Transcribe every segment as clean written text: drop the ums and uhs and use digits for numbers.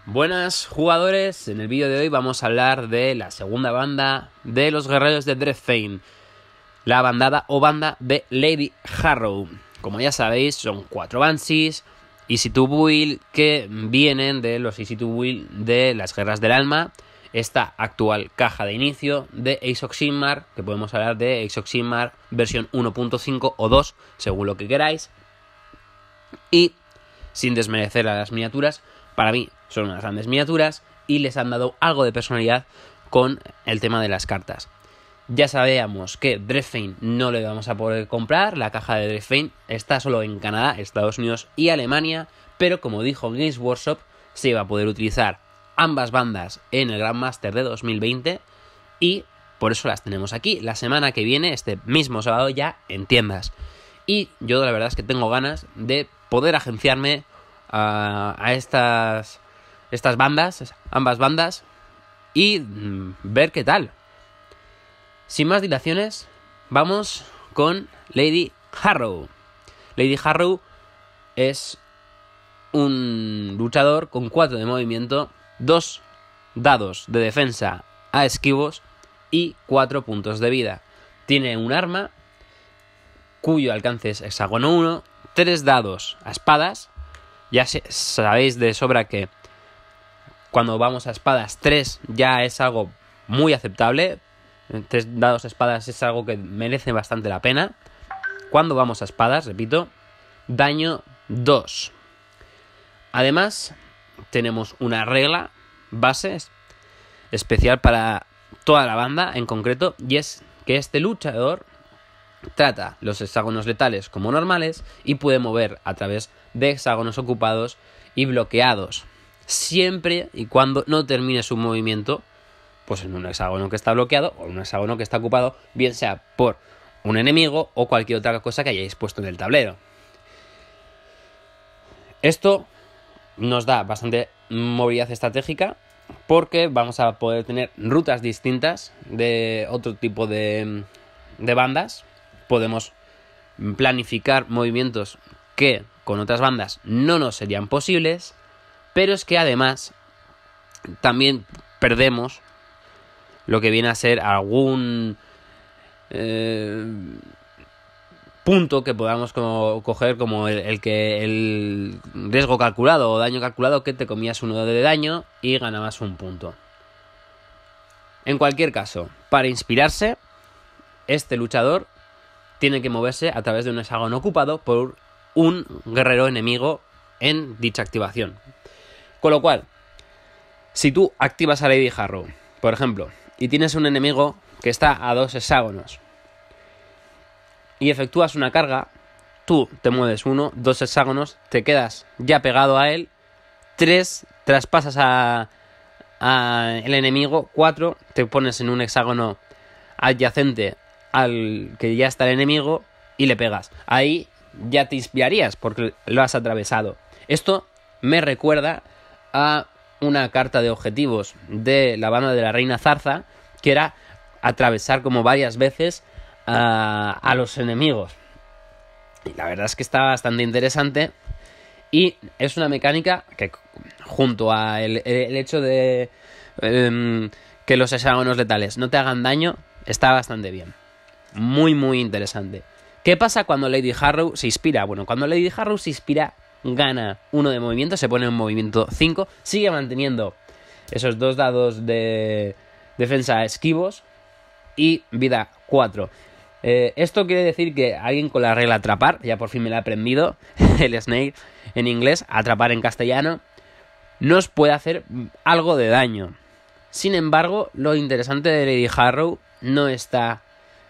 Buenas jugadores, en el vídeo de hoy vamos a hablar de la segunda banda de los guerreros de Dreadfane, la bandada o banda de Lady Harrow. Como ya sabéis, son 4 Banshees, Easy to Build, que vienen de los Easy to Build de las Guerras del Alma, esta actual caja de inicio de Age of Sigmar, que podemos hablar de Age of Sigmar versión 1.5 o 2, según lo que queráis. Y, sin desmerecer a las miniaturas, para mí son unas grandes miniaturas y les han dado algo de personalidad con el tema de las cartas. Ya sabíamos que Dreadfane no le vamos a poder comprar, la caja de Dreadfane está solo en Canadá, Estados Unidos y Alemania, pero como dijo Games Workshop, se iba a poder utilizar ambas bandas en el Grandmaster de 2020 y por eso las tenemos aquí la semana que viene, este mismo sábado ya en tiendas. Y yo la verdad es que tengo ganas de poder agenciarme a estas bandas, ambas bandas, y ver qué tal. Sin más dilaciones, vamos con Lady Harrow. Lady Harrow es un luchador con 4 de movimiento, 2 dados de defensa a esquivos y 4 puntos de vida. Tiene un arma cuyo alcance es hexágono 1, 3 dados a espadas. Ya sabéis de sobra que cuando vamos a espadas 3 ya es algo muy aceptable. 3 dados a espadas es algo que merece bastante la pena. Cuando vamos a espadas, repito, daño 2. Además, tenemos una regla base especial para toda la banda en concreto, y es que este luchador trata los hexágonos letales como normales y puede mover a través de hexágonos ocupados y bloqueados, siempre y cuando no termine su movimiento pues en un hexágono que está bloqueado o en un hexágono que está ocupado, bien sea por un enemigo o cualquier otra cosa que hayáis puesto en el tablero. Esto nos da bastante movilidad estratégica porque vamos a poder tener rutas distintas de otro tipo de bandas. Podemos planificar movimientos que con otras bandas no nos serían posibles, pero es que además también perdemos lo que viene a ser algún punto que podamos coger como el riesgo calculado o daño calculado, que te comías 1 de daño y ganabas un punto. En cualquier caso, para inspirarse, este luchador tiene que moverse a través de un hexágono ocupado por un guerrero enemigo en dicha activación. Con lo cual, si tú activas a Lady Harrow, por ejemplo, y tienes un enemigo que está a 2 hexágonos y efectúas una carga, tú te mueves 1, 2 hexágonos, te quedas ya pegado a él, 3 traspasas a el enemigo, 4 te pones en un hexágono adyacente al que ya está el enemigo y le pegas. Ahí ya te inspirarías porque lo has atravesado. Esto me recuerda a una carta de objetivos de la banda de la Reina Zarza, que era atravesar como varias veces a los enemigos. Y la verdad es que está bastante interesante y es una mecánica que, junto a el hecho de que los hexágonos letales no te hagan daño, está bastante bien. Muy muy interesante. ¿Qué pasa cuando Lady Harrow se inspira? Bueno, cuando Lady Harrow se inspira, gana 1 de movimiento, se pone en movimiento 5, sigue manteniendo esos 2 dados de defensa esquivos y vida 4. Esto quiere decir que alguien con la regla atrapar, ya por fin me la he aprendido, el snake en inglés, atrapar en castellano, nos puede hacer algo de daño. Sin embargo, lo interesante de Lady Harrow no está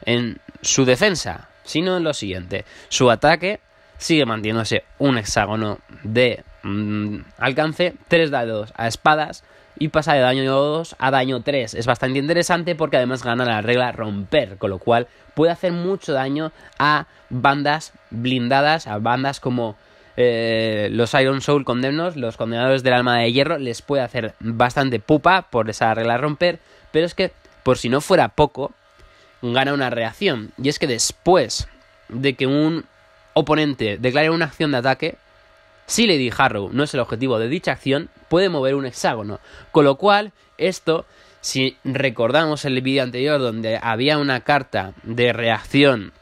en su defensa, sino en lo siguiente: su ataque sigue manteniéndose un hexágono de alcance, 3 dados a espadas y pasa de daño 2 a daño 3. Es bastante interesante porque además gana la regla romper, con lo cual puede hacer mucho daño a bandas blindadas, a bandas como los Iron Soul Condemnos, los condenadores del alma de hierro. Les puede hacer bastante pupa por esa regla romper, pero es que, por si no fuera poco, gana una reacción, y es que después de que un oponente declare una acción de ataque, Si Lady Harrow no es el objetivo de dicha acción, puede mover un hexágono. Con lo cual, esto, si recordamos el vídeo anterior donde había una carta de reacción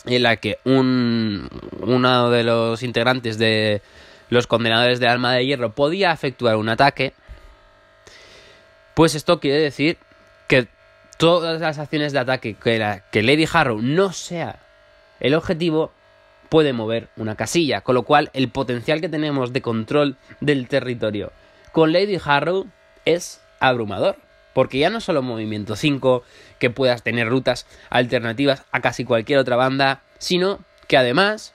en la que uno de los integrantes de los condenadores de alma de hierro podía efectuar un ataque, pues esto quiere decir que todas las acciones de ataque que Lady Harrow no sea el objetivo puede mover una casilla, con lo cual el potencial que tenemos de control del territorio con Lady Harrow es abrumador, porque ya no solo movimiento 5, que puedas tener rutas alternativas a casi cualquier otra banda, sino que además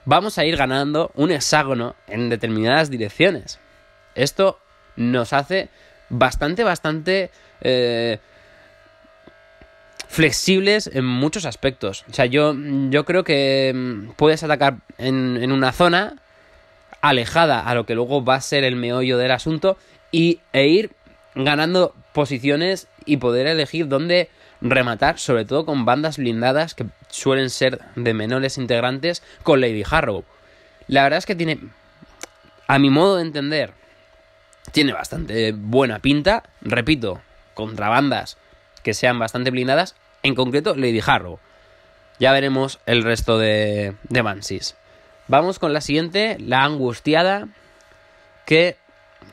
vamos a ir ganando un hexágono en determinadas direcciones. Esto nos hace bastante flexibles en muchos aspectos. O sea, yo creo que puedes atacar en una zona alejada a lo que luego va a ser el meollo del asunto e ir ganando posiciones y poder elegir dónde rematar, sobre todo con bandas blindadas que suelen ser de menores integrantes con Lady Harrow. La verdad es que tiene, a mi modo de entender, tiene bastante buena pinta, repito, contra bandas que sean bastante blindadas, en concreto Lady Harrow. Ya veremos el resto de Banshees. Vamos con la siguiente, la Angustiada, que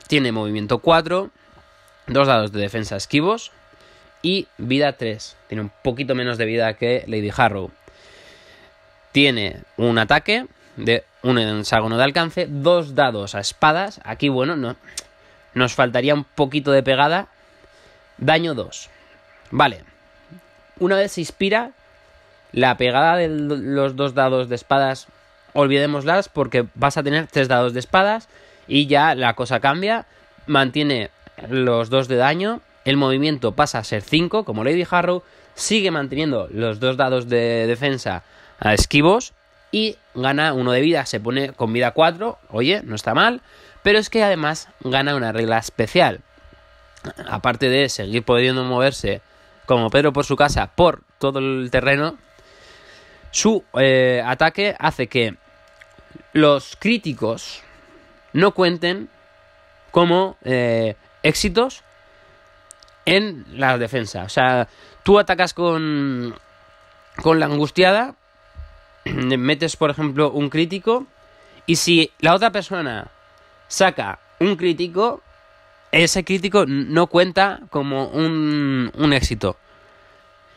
tiene movimiento 4, 2 dados de defensa esquivos y vida 3. Tiene un poquito menos de vida que Lady Harrow. Tiene un ataque de un hexágono de alcance, 2 dados a espadas. Aquí, bueno, no, nos faltaría un poquito de pegada. Daño 2. Vale. Una vez se inspira, la pegada de los 2 dados de espadas, olvidémoslas porque vas a tener 3 dados de espadas y ya la cosa cambia. Mantiene los 2 de daño. El movimiento pasa a ser 5, como Lady Harrow. Sigue manteniendo los 2 dados de defensa a esquivos y gana 1 de vida. Se pone con vida 4. Oye, no está mal. Pero es que además gana una regla especial. Aparte de seguir pudiendo moverse como Pedro por su casa por todo el terreno, su ataque hace que los críticos no cuenten como éxitos en la defensa. O sea, tú atacas con la Angustiada, metes por ejemplo un crítico, y si la otra persona saca un crítico, ese crítico no cuenta como un éxito.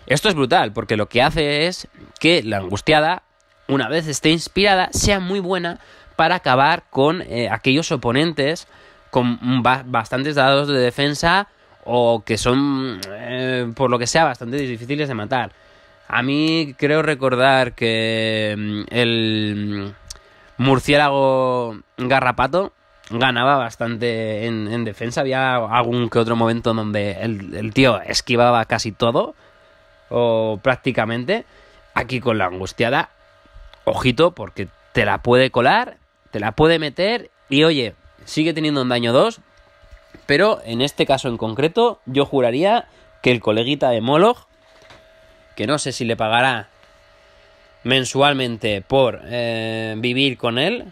Esto es brutal, porque lo que hace es que la Angustiada, una vez esté inspirada, sea muy buena para acabar con aquellos oponentes con bastantes dados de defensa o que son, por lo que sea, bastante difíciles de matar. A mí creo recordar que el murciélago garrapato ganaba bastante en defensa. Había algún que otro momento donde el tío esquivaba casi todo, o prácticamente. Aquí con la Angustiada, ojito, porque te la puede colar, te la puede meter y oye, sigue teniendo un daño 2, pero en este caso en concreto yo juraría que el coleguita de Moloch, que no sé si le pagará mensualmente por vivir con él,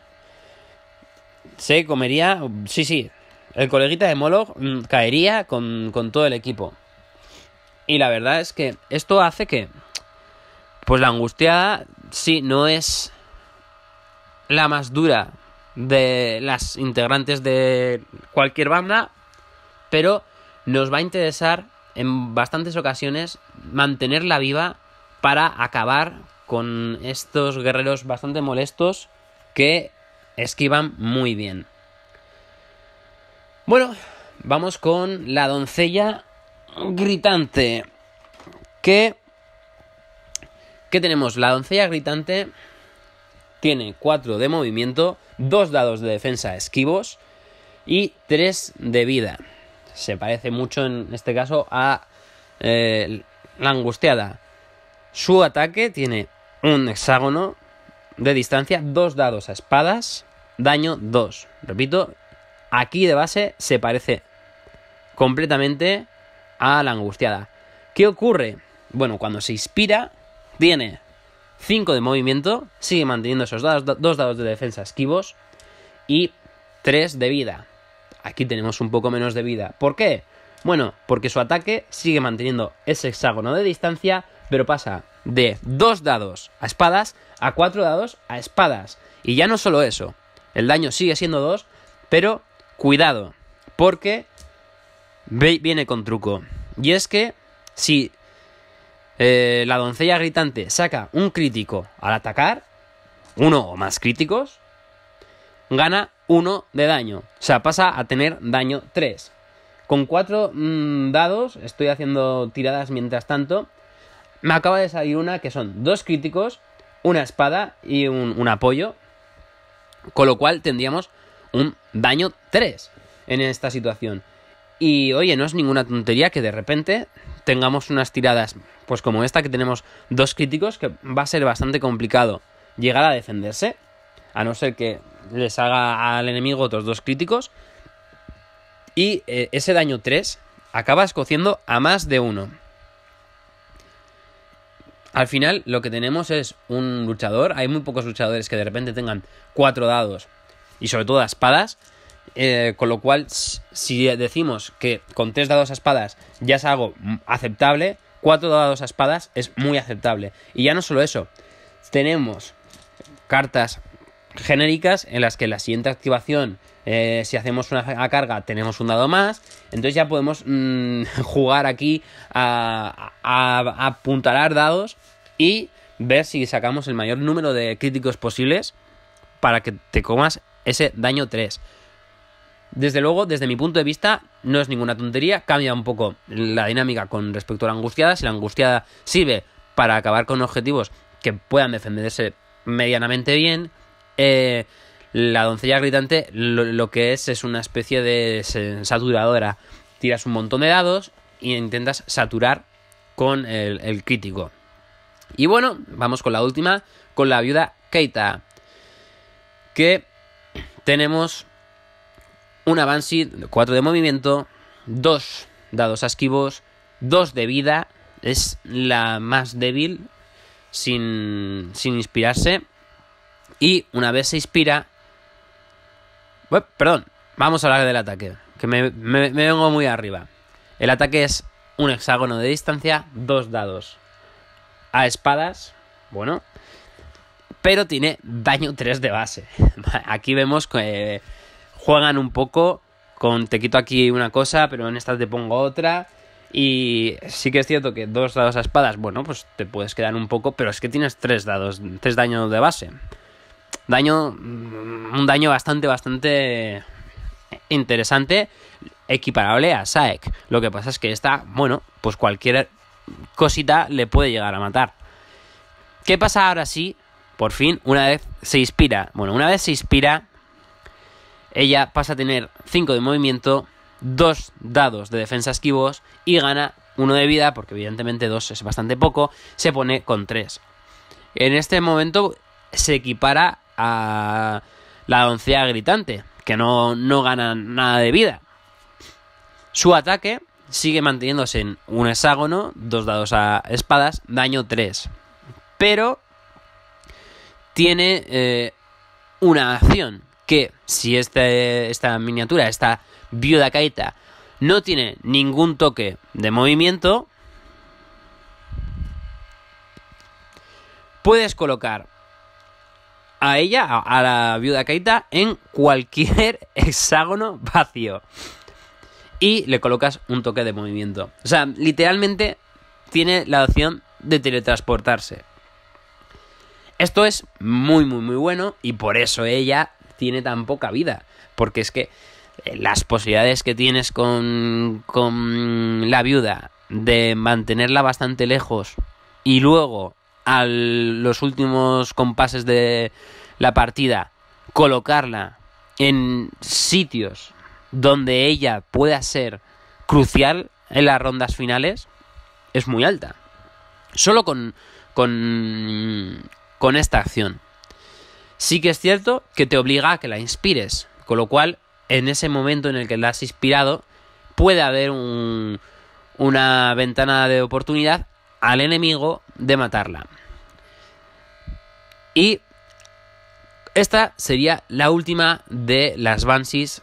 se comería, sí, el coleguita de Moloch caería con todo el equipo. Y la verdad es que esto hace que, pues la Angustiada sí no es la más dura de las integrantes de cualquier banda, pero nos va a interesar en bastantes ocasiones mantenerla viva para acabar con estos guerreros bastante molestos que esquivan muy bien. Bueno, vamos con la doncella gritante. ¿Qué tenemos? La doncella gritante tiene 4 de movimiento, 2 dados de defensa esquivos y 3 de vida. Se parece mucho en este caso a la Angustiada. Su ataque tiene un hexágono de distancia, 2 dados a espadas, daño 2. Repito, aquí de base se parece completamente a la Angustiada. ¿Qué ocurre? Bueno, cuando se inspira, tiene 5 de movimiento, sigue manteniendo esos 2 dados de defensa esquivos y 3 de vida. Aquí tenemos un poco menos de vida. ¿Por qué? Bueno, porque su ataque sigue manteniendo ese hexágono de distancia, pero pasa de 2 dados a espadas a 4 dados a espadas. Y ya no solo eso, el daño sigue siendo 2, pero cuidado, porque viene con truco. Y es que si la doncella gritante saca un crítico al atacar, uno o más críticos, gana 1 de daño. O sea, pasa a tener daño 3. Con 4 dados, estoy haciendo tiradas mientras tanto, me acaba de salir una que son 2 críticos, una espada y un apoyo, con lo cual tendríamos un daño 3 en esta situación. Y oye, no es ninguna tontería que de repente tengamos unas tiradas pues como esta, que tenemos 2 críticos, que va a ser bastante complicado llegar a defenderse, a no ser que les haga al enemigo otros 2 críticos. Y ese daño 3 acaba escociendo a más de 1. Al final lo que tenemos es un luchador. Hay muy pocos luchadores que de repente tengan 4 dados y sobre todo a espadas. Con lo cual, si decimos que con 3 dados a espadas ya es algo aceptable, 4 dados a espadas es muy aceptable. Y ya no solo eso, tenemos cartas genéricas en las que la siguiente activación, si hacemos una carga, tenemos un dado más. Entonces ya podemos jugar aquí a apuntalar dados y ver si sacamos el mayor número de críticos posibles para que te comas ese daño 3. Desde luego, desde mi punto de vista, no es ninguna tontería. Cambia un poco la dinámica con respecto a la angustiada. Si la angustiada sirve para acabar con objetivos que puedan defenderse medianamente bien, la doncella gritante lo que es una especie de saturadora. Tiras un montón de dados e intentas saturar con el crítico. Y bueno, vamos con la última, con la viuda Keita, que tenemos una Banshee, 4 de movimiento, 2 dados a esquivos, 2 de vida, es la más débil sin inspirarse. Y una vez se inspira... Perdón, vamos a hablar del ataque, que me vengo muy arriba. El ataque es un hexágono de distancia, 2 dados a espadas, bueno, pero tiene daño 3 de base. Aquí vemos que juegan un poco con te quito aquí una cosa, pero en esta te pongo otra. Y sí que es cierto que 2 dados a espadas, bueno, pues te puedes quedar un poco, pero es que tienes 3 daños de base. Un daño bastante interesante, equiparable a Saek. Lo que pasa es que esta, bueno, pues cualquier cosita le puede llegar a matar. ¿Qué pasa ahora sí? Por fin, una vez se inspira. Bueno, una vez se inspira, ella pasa a tener 5 de movimiento, 2 dados de defensa esquivos y gana 1 de vida, porque evidentemente 2 es bastante poco, se pone con 3. En este momento se equipara a la doncella gritante, que no gana nada de vida. Su ataque sigue manteniéndose en un hexágono, 2 dados a espadas, daño 3. Pero tiene una acción que, si esta miniatura, esta viuda Keita, no tiene ningún toque de movimiento, puedes colocar a ella, a la viuda Keita, en cualquier hexágono vacío y le colocas un toque de movimiento. O sea, literalmente tiene la opción de teletransportarse. Esto es muy bueno y por eso ella tiene tan poca vida, porque es que las posibilidades que tienes con la viuda de mantenerla bastante lejos y luego a los últimos compases de la partida colocarla en sitios donde ella pueda ser crucial en las rondas finales es muy alta. Solo con esta acción. Sí que es cierto que te obliga a que la inspires, con lo cual en ese momento en el que la has inspirado puede haber una ventana de oportunidad al enemigo de matarla. Y Esta sería la última de las Banshees,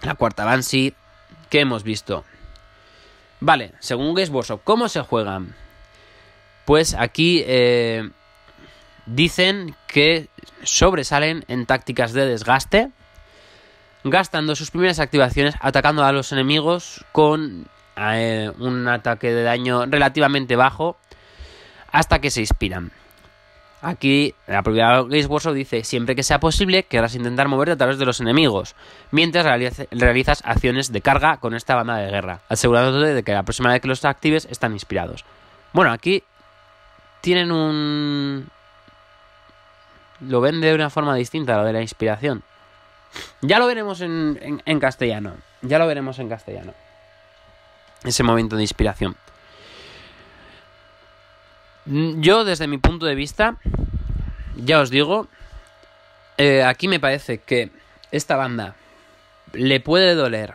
la cuarta Banshee que hemos visto. Vale, según Games Workshop, ¿cómo se juegan? Pues aquí dicen que sobresalen en tácticas de desgaste, gastando sus primeras activaciones atacando a los enemigos con un ataque de daño relativamente bajo hasta que se inspiran. Aquí la propia Games Workshop dice: siempre que sea posible querrás intentar moverte a través de los enemigos mientras realizas acciones de carga con esta banda de guerra, asegurándote de que la próxima vez que los actives están inspirados. Bueno, aquí tienen lo ven de una forma distinta a lo de la inspiración. Ya lo veremos en castellano. Ya lo veremos en castellano. Ese momento de inspiración. Yo, desde mi punto de vista, ya os digo, aquí me parece que esta banda le puede doler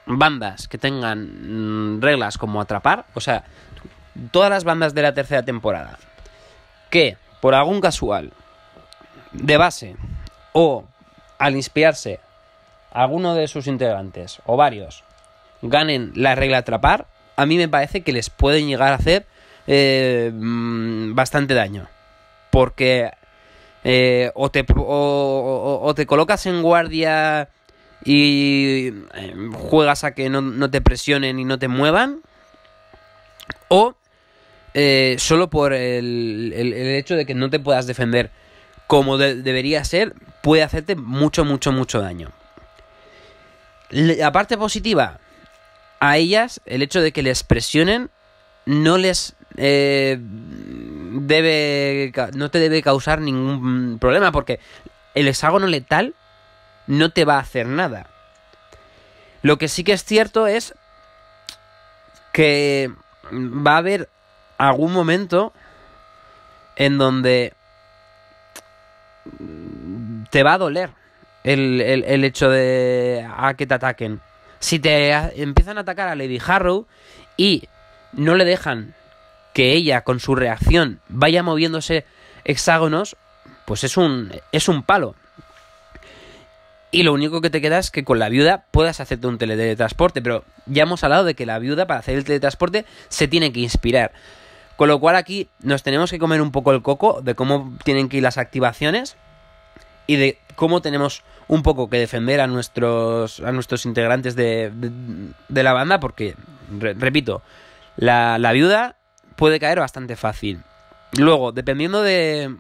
bandas que tengan reglas como atrapar. O sea, todas las bandas de la tercera temporada que, por algún casual, de base o al inspirarse alguno de sus integrantes o varios ganen la regla atrapar, a mí me parece que les pueden llegar a hacer bastante daño, porque o te colocas en guardia y juegas a que no te presionen y no te muevan, o solo por el hecho de que no te puedas defender como debería ser, puede hacerte mucho daño. La parte positiva a ellas, el hecho de que les presionen no les no te debe causar ningún problema, porque el hexágono letal no te va a hacer nada. Lo que sí que es cierto es que va a haber algún momento en donde te va a doler el hecho de que te ataquen. Si te empiezan a atacar a Lady Harrow y no le dejan que ella con su reacción vaya moviéndose hexágonos, pues es un palo. Y lo único que te queda es que con la viuda puedas hacerte un teletransporte, pero ya hemos hablado de que la viuda, para hacer el teletransporte, se tiene que inspirar. Con lo cual aquí nos tenemos que comer un poco el coco de cómo tienen que ir las activaciones y de cómo tenemos un poco que defender a nuestros integrantes de la banda, porque, repito, la viuda puede caer bastante fácil. Luego, dependiendo de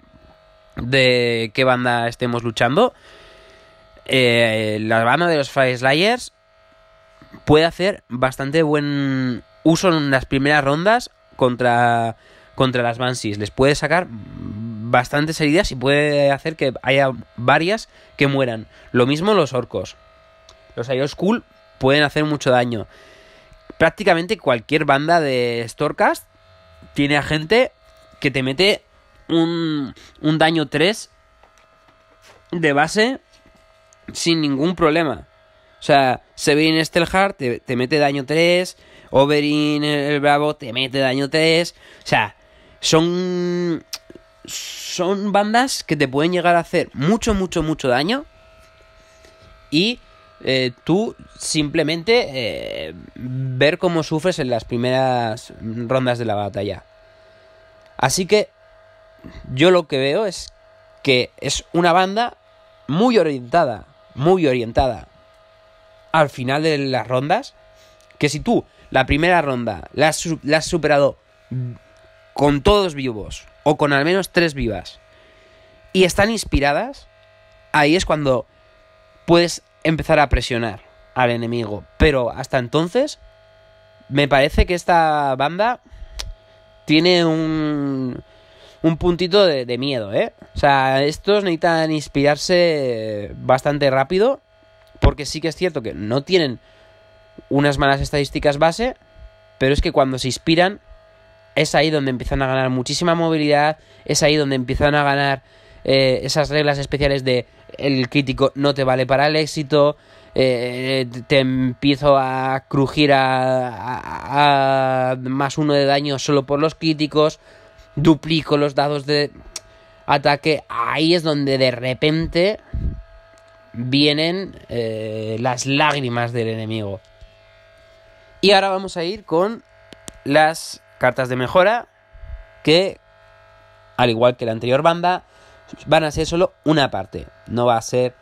qué banda estemos luchando, la banda de los Fire Slayers puede hacer bastante buen uso en las primeras rondas contra las Banshees. Les puede sacar bastantes heridas y puede hacer que haya varias que mueran. Lo mismo los orcos. Los Iron Skull pueden hacer mucho daño. Prácticamente cualquier banda de Storecast tiene a gente que te mete un daño 3 de base sin ningún problema. O sea, Severin Stelhart te mete daño 3, Oberyn el Bravo te mete daño 3. O sea, son bandas que te pueden llegar a hacer mucho daño. Y tú simplemente ver cómo sufres en las primeras rondas de la batalla. Así que yo lo que veo es que es una banda muy orientada al final de las rondas, que si tú la primera ronda la has superado con todos vivos o con al menos 3 vivas y están inspiradas, ahí es cuando puedes empezar a presionar al enemigo. Pero hasta entonces me parece que esta banda tiene un puntito de miedo, ¿eh? O sea, estos necesitan inspirarse bastante rápido, porque sí que es cierto que no tienen unas malas estadísticas base, pero es que cuando se inspiran es ahí donde empiezan a ganar muchísima movilidad, es ahí donde empiezan a ganar esas reglas especiales de el crítico no te vale para el éxito, te empiezo a crujir a más 1 de daño solo por los críticos, duplico los dados de... ataque, ahí es donde de repente vienen las lágrimas del enemigo. Y ahora vamos a ir con las cartas de mejora, que al igual que la anterior banda van a ser solo una parte. No va a ser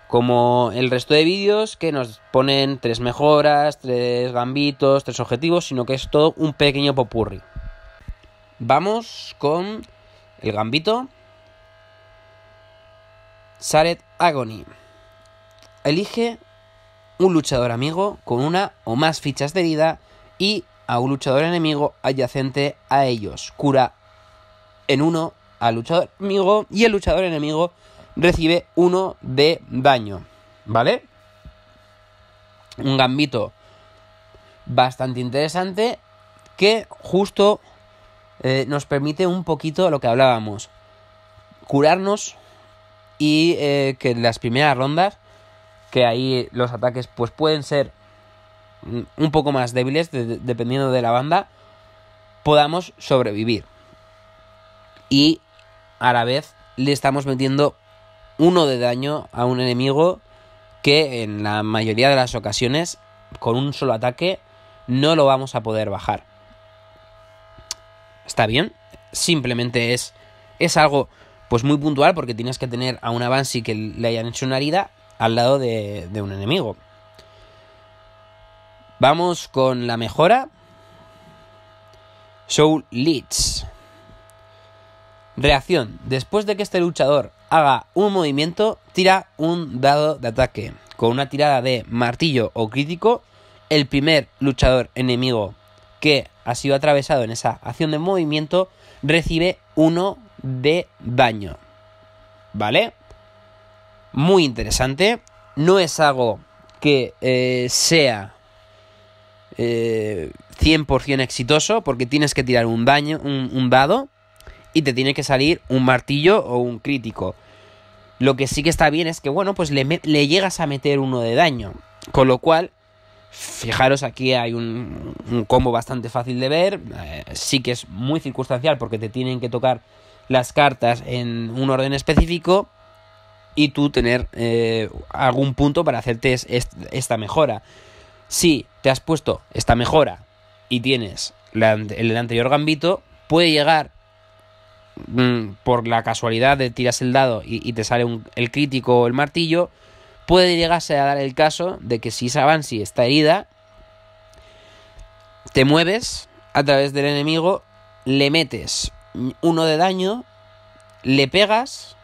como el resto de vídeos que nos ponen 3 mejoras, 3 gambitos, 3 objetivos, sino que es todo un pequeño popurrí. Vamos con el gambito Shattered Agony. Elige un luchador amigo con una o más fichas de herida y a un luchador enemigo adyacente a ellos. Cura en 1 al luchador amigo y el luchador enemigo recibe 1 de daño, ¿vale? Un gambito bastante interesante que justo nos permite un poquito lo que hablábamos, curarnos y que en las primeras rondas, que ahí los ataques pues pueden ser un poco más débiles dependiendo de la banda, podamos sobrevivir. Y a la vez le estamos metiendo 1 de daño a un enemigo que en la mayoría de las ocasiones con un solo ataque no lo vamos a poder bajar. Está bien, simplemente es algo pues muy puntual, porque tienes que tener a una Banshee que le hayan hecho una herida al lado de un enemigo. Vamos con la mejora Soul Leech. Reacción: después de que este luchador haga un movimiento, tira un dado de ataque. Con una tirada de martillo o crítico, el primer luchador enemigo que ha sido atravesado en esa acción de movimiento recibe 1 de daño. ¿Vale? Muy interesante. No es algo que sea 100% exitoso, porque tienes que tirar un dado y te tiene que salir un martillo o un crítico. Lo que sí que está bien es que, bueno, pues le llegas a meter 1 de daño. Con lo cual, fijaros, aquí hay un combo bastante fácil de ver. Sí que es muy circunstancial, porque te tienen que tocar las cartas en un orden específico y tú tener algún punto para hacerte esta mejora. Si te has puesto esta mejora y tienes el anterior gambito, puede llegar por la casualidad de tiras el dado y te sale el crítico o el martillo. Puede llegarse a dar el caso de que si esa Banshee está herida, te mueves a través del enemigo, le metes 1 de daño, le pegas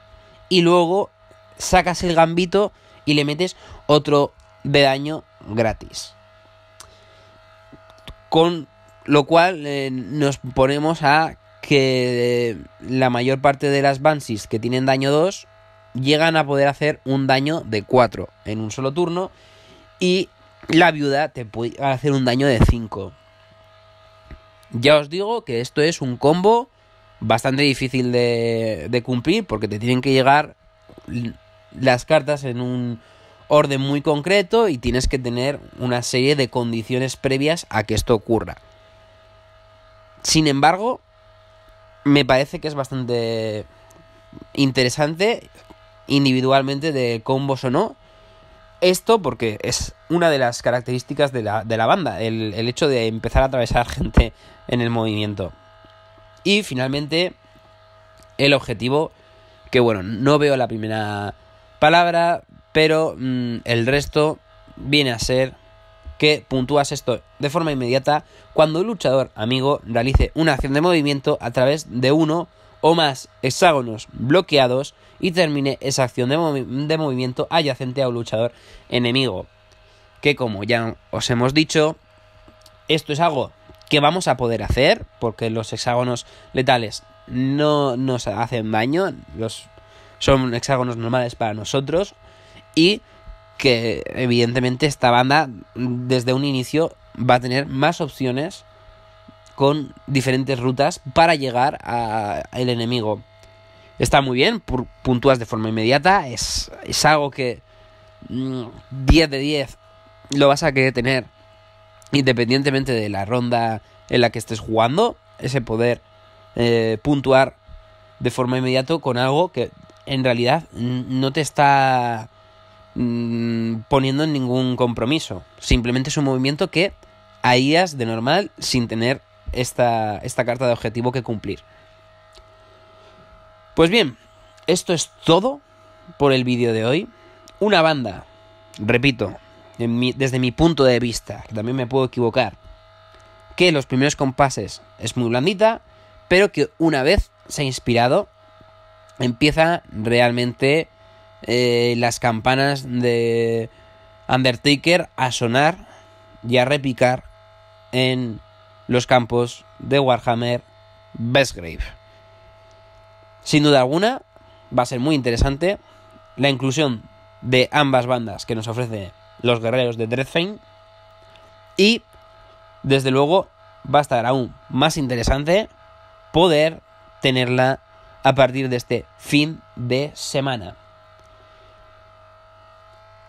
y luego sacas el gambito y le metes otro de daño gratis. Con lo cual nos ponemos a que la mayor parte de las Banshees que tienen daño 2 llegan a poder hacer un daño de 4 en un solo turno, y la viuda te puede hacer un daño de 5. Ya os digo que esto es un combo bastante difícil de cumplir, porque te tienen que llegar las cartas en un orden muy concreto y tienes que tener una serie de condiciones previas a que esto ocurra. Sin embargo, me parece que es bastante interesante, individualmente, de combos o no. Esto porque es una de las características de la banda, el hecho de empezar a atravesar gente en el movimiento. Y finalmente, el objetivo, que bueno, no veo la primera palabra, pero el resto viene a ser que puntúas esto de forma inmediata cuando un luchador amigo realice una acción de movimiento a través de 1 o más hexágonos bloqueados y termine esa acción de movimiento adyacente a un luchador enemigo. Que, como ya os hemos dicho, esto es algo que vamos a poder hacer, porque los hexágonos letales no nos hacen daño, son hexágonos normales para nosotros, y que evidentemente esta banda desde un inicio va a tener más opciones con diferentes rutas para llegar al enemigo. Está muy bien, puntúas de forma inmediata, es algo que 10 de 10 lo vas a querer tener independientemente de la ronda en la que estés jugando, ese poder puntuar de forma inmediata con algo que en realidad no te está poniendo en ningún compromiso. Simplemente es un movimiento que harías de normal sin tener esta carta de objetivo que cumplir. Pues bien, esto es todo por el vídeo de hoy. Una banda, repito, desde mi punto de vista, que también me puedo equivocar, que los primeros compases es muy blandita, pero que una vez se ha inspirado, empieza realmente las campanas de Undertaker a sonar y a repicar en los campos de Warhammer Bestgrave. Sin duda alguna, va a ser muy interesante la inclusión de ambas bandas que nos ofrece los guerreros de Dreadfane, y desde luego va a estar aún más interesante poder tenerla a partir de este fin de semana.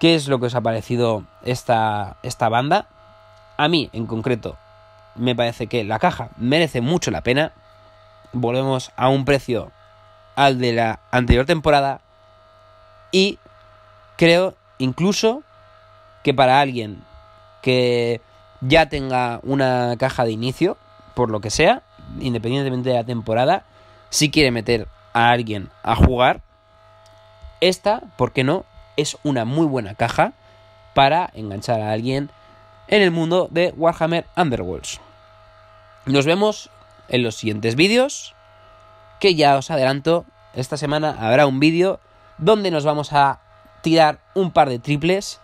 ¿Qué es lo que os ha parecido esta banda? A mí, en concreto, me parece que la caja merece mucho la pena. Volvemos a un precio al de la anterior temporada, y creo incluso que para alguien que ya tenga una caja de inicio, por lo que sea, independientemente de la temporada, si quiere meter a alguien a jugar, esta, ¿por qué no?, es una muy buena caja para enganchar a alguien en el mundo de Warhammer Underworlds. Nos vemos en los siguientes vídeos, que ya os adelanto, esta semana habrá un vídeo donde nos vamos a tirar un par de triples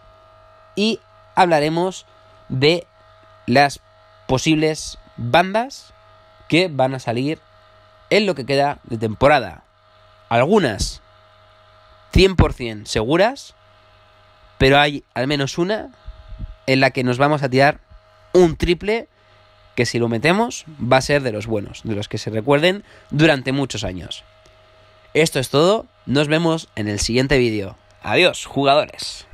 y hablaremos de las posibles bandas que van a salir en lo que queda de temporada. Algunas 100% seguras, pero hay al menos una en la que nos vamos a tirar un triple que, si lo metemos, va a ser de los buenos, de los que se recuerden durante muchos años. Esto es todo, nos vemos en el siguiente vídeo. Adiós, jugadores.